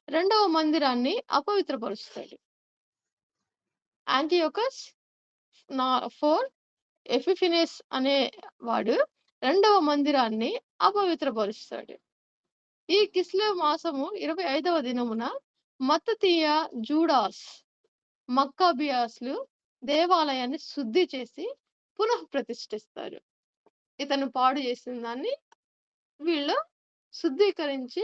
రెండవ మందిరాన్ని అపవిత్రపరుస్తాడు. యాంటియోకస్ నా 4 ఎపిఫెనెస్ అనే వాడు రెండవ మందిరాన్ని అపవిత్రపరుస్తాడు. ఈ కిస్లేవ్ మాసము 25వ దినమున మత్తతీయ, జూడాస్, మక్కాబియాస్‌లు దేవాలయాన్ని శుద్ధి చేసి పునఃప్రతిష్ఠిస్తారు. ఇతను పాడు చేసిన దాన్ని వీళ్ళు శుద్ధీకరించి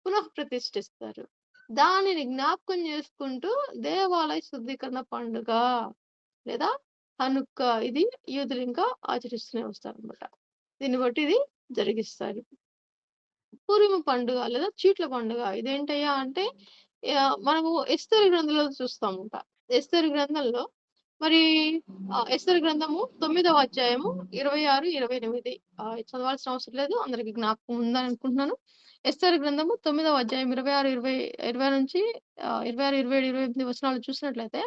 పునఃప్రతిష్ఠిస్తారు. దానిని జ్ఞాపకం చేసుకుంటూ దేవాలయ శుద్ధీకరణ పండుగ లేదా హనుక్కా ఇది యూదులు ఇంకా ఆచరిస్తూనే వస్తారనమాట. దీన్ని బట్టి ఇది జరిగిస్తారు. పూర్వీమ పండుగ లేదా చీట్ల పండుగ ఇదేంటయ్యా అంటే మనము ఎస్తేరు గ్రంథంలో చూస్తాముంట. ఎస్తేరు గ్రంథంలో మరి ఎస్తేరు గ్రంథము 9వ అధ్యాయము 26, 28 చదవాల్సిన అవసరం లేదు. అందరికి జ్ఞాపకం ఉందని అనుకుంటున్నాను. ఎస్తేరు గ్రంథము 9వ అధ్యాయం 26, 20 నుంచి 26, 27, 28 వచనాలు చూసినట్లయితే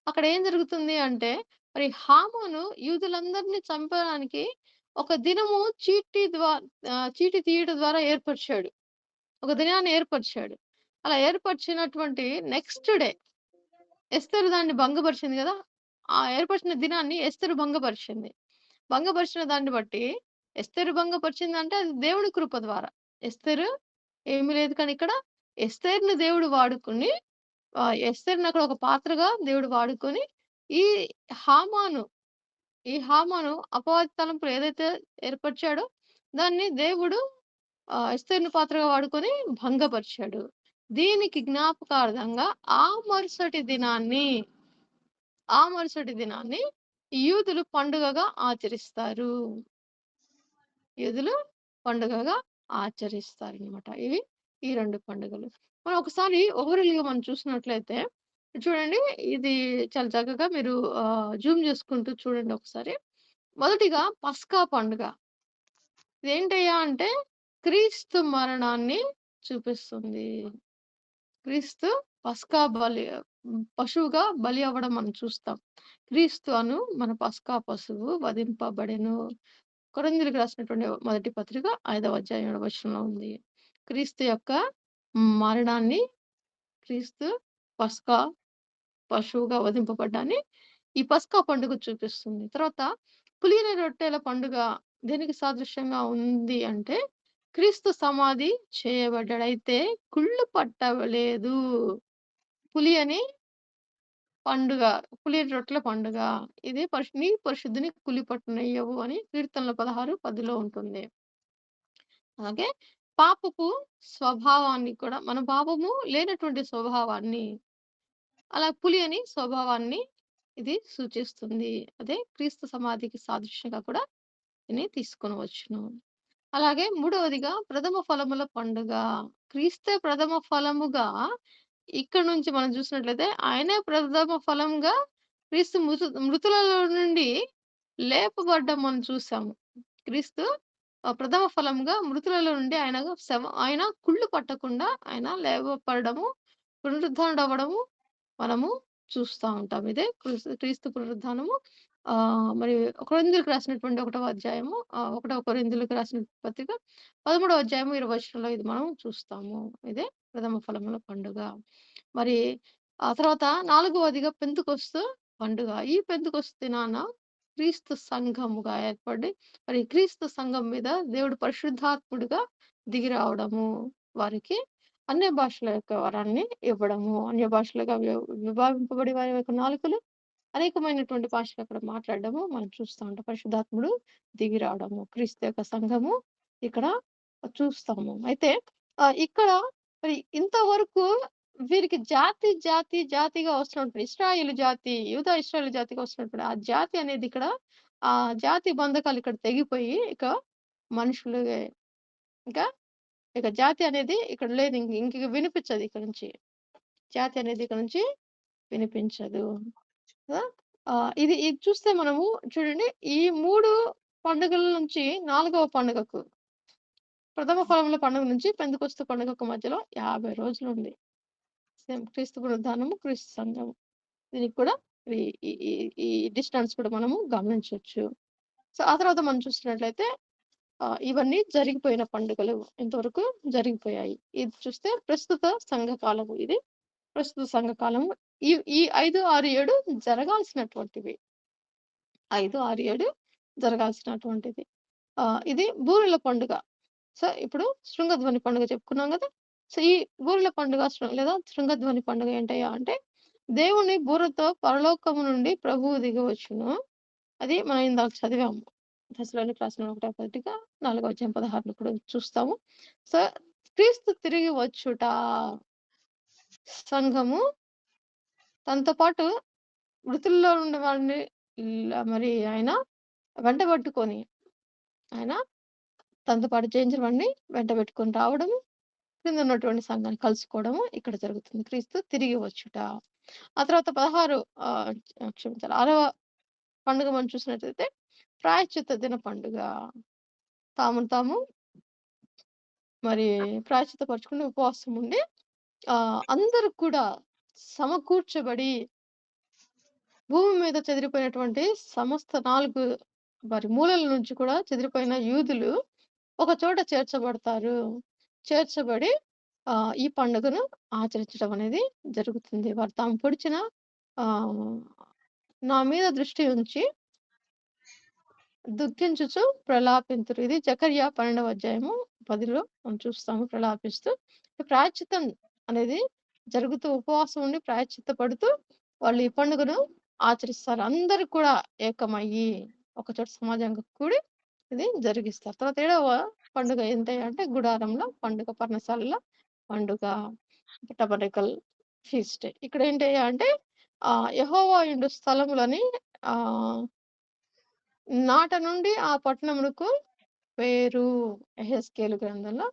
అక్కడ ఏం జరుగుతుంది అంటే మరి హామాను యూదులందరిని చంపడానికి ఒక దినము చీటీ తీయడం ద్వారా ఏర్పరిచాడు. ఒక దినాన్ని ఏర్పరిచాడు. అలా ఏర్పరిచినటువంటి నెక్స్ట్ డే ఎస్తరు దాన్ని భంగపరిచింది గదా! ఆ ఏర్పరిచిన దినాన్ని ఎస్తరు భంగపరిచింది. భంగపరిచిన దాన్ని బట్టి ఎస్తరు భంగపరిచిందంటే అది దేవుడి కృప ద్వారా. ఎస్తరు ఏమి లేదు కానీ ఇక్కడ ఎస్తేరుని దేవుడు వాడుకొని ఎస్తేరుని అక్కడ ఒక పాత్రగా దేవుడు వాడుకొని ఈ హామాను అపవాది తలంపులు ఏదైతే ఏర్పరిచాడో దాన్ని దేవుడు ఎస్తేరుని పాత్రగా వాడుకొని భంగపరిచాడు. దీనికి జ్ఞాపకార్థంగా ఆ మరుసటి దినాన్ని యూదులు పండుగగా ఆచరిస్తారు. యూదులు పండుగగా ఆచరిస్తారనమాట. ఇవి ఈ 2 పండుగలు. మనం ఒకసారి ఓవరాల్‌గా మనం చూసినట్లయితే చూడండి ఇది చాలా చక్కగా మీరు జూమ్ చేసుకుంటూ చూడండి ఒకసారి. మొదటిగా పస్కా పండుగ. ఇదేంటయ్యా అంటే క్రీస్తు మరణాన్ని చూపిస్తుంది. క్రీస్తు పస్కా పశువుగా బలి అవ్వడం మనం చూస్తాం. క్రీస్తు మన పస్కా పశువు వధింపబడెను. కొరింథీయులకు రాసినటువంటి మొదటి పత్రిక 5వ అధ్యాయం 7వ వచనంలో ఉంది. క్రీస్తు యొక్క మరణాన్ని, క్రీస్తు పస్కా పశువుగా వధింపబడ్డాన్ని ఈ పస్కా పండుగ చూపిస్తుంది. తర్వాత పులియని రొట్టెల పండుగ దేనికి సాదృశ్యంగా ఉంది అంటే, క్రీస్తు సమాధి చేయబడ్డాడు. అయితే కుళ్ళు పట్టలేదు. పులియని పండుగ, పులియని రొట్టెల పండుగ. ఇది నీ పరిశుద్ధిని కుళ్ళి పట్టనియ్యవు అని కీర్తనలు 16:10లో ఉంటుంది. అలాగే పాపపు స్వభావాన్ని కూడా మన పాపము లేనటువంటి స్వభావాన్ని, అలా పులియని స్వభావాన్ని ఇది సూచిస్తుంది. అదే క్రీస్తు సమాధికి సాదృశ్యంగా కూడా దీన్ని తీసుకొనవచ్చును. అలాగే మూడవదిగా ప్రథమ ఫలముల పండుగ. క్రీస్తే ప్రథమ ఫలముగా ఇక్కడ నుంచి మనం చూసినట్లయితే ఆయనే ప్రథమ ఫలంగా క్రీస్తు మృతులలో నుండి లేపబడ్డం మనం చూసాము. క్రీస్తు ప్రథమ ఫలంగా మృతులలో నుండి ఆయన కుళ్ళు పట్టకుండా ఆయన లేవపడము, పునరుద్ధానుడవ్వడము మనము చూస్తా ఉంటాం. ఇదే క్రీస్తు పునరుద్ధానము. మరి కొరింథీయులకు రాసినటువంటి ఒకటవ అధ్యాయము, ఒకటవ కొరింథీయులకు రాసిన పత్రిక 13వ అధ్యాయము 20 వచనంలో ఇది మనం చూస్తాము. ఇదే ప్రథమ ఫలముల పండుగ. మరి ఆ తర్వాత నాలుగవదిగా పెంతెకొస్తు పండుగ. ఈ పెంతెకొస్తు దినాన క్రీస్తు సంఘముగా ఏర్పడి, మరి క్రీస్తు సంఘం మీద దేవుడు పరిశుద్ధాత్ముడుగా దిగి రావడము, వారికి అన్య భాషల యొక్క వరాన్ని ఇవ్వడము, అన్య భాషలుగా విభావింపబడి వారి యొక్క నాలుకలు అనేకమైనటువంటి భాషలు అక్కడ మాట్లాడడము మనం చూస్తా ఉంటాం. పరిశుద్ధాత్ముడు దిగి రావడము, క్రీస్తు యొక్క సంఘము ఇక్కడ చూస్తాము. అయితే ఇక్కడ మరి ఇంతవరకు వీరికి జాతిగా వస్తున్నటువంటి ఇశ్రాయేలు జాతి, యూదా ఇశ్రాయేలు జాతిగా వస్తున్నటువంటి ఆ జాతి అనేది ఇక్కడ ఆ జాతి బంధకాలు ఇక్కడ తెగిపోయి ఇక మనుషులుగే ఇంకా ఇక జాతి అనేది ఇక్కడ లేదు. ఇంక వినిపించదు ఇక్కడ నుంచి. జాతి అనేది ఇక్కడ నుంచి వినిపించదు. కదా! ఇది ఇది చూస్తే మనము చూడండి ఈ 3 పండుగల నుంచి 4వ పండుగకు, ప్రథమ ఫలముల పండుగ నుంచి పెంతెకొస్తు పండుగకు మధ్యలో 50 రోజులుంది. సేమ్ క్రీస్తు పునరుద్ధానము, క్రీస్తు సంఘము. దీనికి కూడా ఈ ఈ ఈ ఈ డిస్టెన్స్ కూడా మనము గమనించొచ్చు. సో, ఆ తర్వాత మనం చూస్తున్నట్లయితే ఇవన్నీ జరిగిపోయిన పండుగలు ఇంతవరకు జరిగిపోయాయి. ఇది చూస్తే ప్రస్తుత సంఘకాలము ఇది. ప్రస్తుత సంఘకాలము. ఈ ఈ 5, 6, 7 జరగాల్సినటువంటివి. 5, 6, 7 జరగాల్సినటువంటిది. ఇది బూరెల పండుగ. సో, ఇప్పుడు శృంగధ్వని పండుగ చెప్పుకున్నాం గదా! సో, ఈ బూరెల పండుగ లేదా శృంగధ్వని పండుగ ఏంటయ్యా అంటే, దేవుని బూరతో పరలోకము నుండి ప్రభువు దిగివచ్చును. అది మనం ఇందాక చదివాము. దశలోనికి రాసిన 1వ పత్రిక 4వ అధ్యాయం 16లో కూడా చూస్తాము. సో, క్రీస్తు తిరిగి వచ్చుట. సంఘము తనతో పాటు మృతుల్లో నుండి వారిని మరి ఆయన వెంటబెట్టుకొని, ఆయన తనతో పాటు జయించిన వాడిని వెంటబెట్టుకొని రావడము, కింద ఉన్నటువంటి సంఘాన్ని కలుసుకోవడము ఇక్కడ జరుగుతుంది. క్రీస్తు తిరిగి వచ్చుట. ఆ తర్వాత 6వ పండుగ మనం చూసినట్లయితే ప్రాయశ్చిత్త దిన పండుగ. తాము మరి ప్రాయశ్చిత్తపరుచుకుని ఉపవాసం ఉండి అందరూ కూడా సమకూర్చబడి భూమి మీద చెదిరిపోయినటువంటి సమస్త 4 మరి మూలల నుంచి కూడా చెదిరిపోయిన యూదులు ఒక చోట చేర్చబడతారు. చేర్చబడి ఈ పండుగను ఆచరించడం అనేది జరుగుతుంది. వారు తాము పొడిచిన ఆహ్, నా మీద దృష్టి ఉంచి దుఃఖించుచు ప్రలాపింతురు. ఇది జకర్యా 12వ అధ్యాయము 10లో మనం చూస్తాము ప్రలాపిస్తూ. ప్రాయశ్చిత్తం అనేది జరుగుతూ ఉపవాసం ఉండి ప్రాయశ్చిత్త పడుతూ వాళ్ళు ఈ పండుగను ఆచరిస్తారు. అందరూ కూడా ఏకమయ్యి ఒకచోట సమాజంగా కూడి ఇది జరిగిస్తారు. తర్వాత 7వ పండుగ ఏంటంటే గుడారంలో పండుగ, పర్ణశాలల పండుగ, టబర్నకల్ ఫీస్ట్. ఇక్కడ ఏంటయ్యా అంటే యెహోవా ఇండు స్థలములని ఆహ్, నాట నుండి ఆ పట్టణమునకు పేరు. యెహెజ్కేలు గ్రంథంలో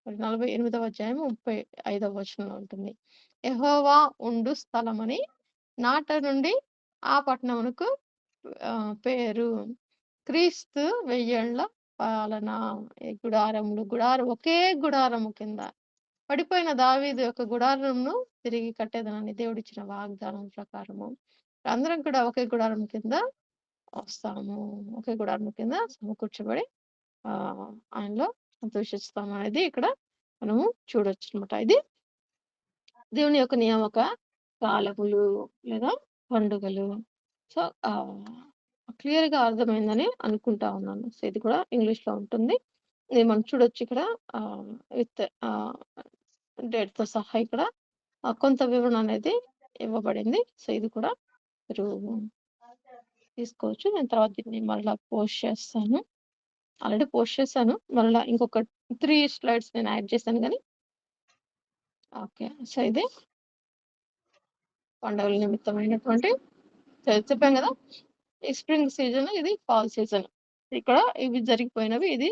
మరి 48వ అధ్యాయం 35వ వచనంలో ఉంటుంది. యెహోవా ఉండు స్థలమని నాట నుండి ఆ పట్టణమునకు పేరు. క్రీస్తు వెయ్యేండ్ల పాలన. ఈ గుడారం ఒకే గుడారము కింద పడిపోయిన దావీదు యొక్క గుడారంను తిరిగి కట్టేదనని దేవుడిచ్చిన వాగ్దానం ప్రకారము అందరం కూడా ఒకే గుడారం కింద వస్తాము. ఒకే గుడారం కింద సమకూర్చబడి ఆయనలో సంతోషిస్తాం అనేది ఇక్కడ మనము చూడొచ్చనమాట. ఇది దేవుని యొక్క నియామక కాలములు లేదా పండుగలు. సో, క్లియర్‌గా అర్థమైందని అనుకుంటా ఉన్నాను. సో, ఇది కూడా ఇంగ్లీష్‌లో ఉంటుంది. ఇది మనం చూడొచ్చు ఇక్కడ విత్ డేట్‌తో సహా ఇక్కడ కొంత వివరణ అనేది ఇవ్వబడింది. సో, ఇది కూడా మీరు తీసుకోవచ్చు. నేను తర్వాత దీన్ని మరలా పోస్ట్ చేస్తాను. ఆల్రెడీ పోస్ట్ చేశాను. మరలా ఇంకొక 3 స్లైడ్స్ నేను యాడ్ చేశాను గానీ ఓకే. సో, ఇది పండుగల నిమిత్తమైనటువంటి చెప్పాను గదా! ఈ స్ప్రింగ్ సీజన్, ఇది ఫాల్ సీజన్. ఇక్కడ ఇవి జరిగిపోయినవి. ఇది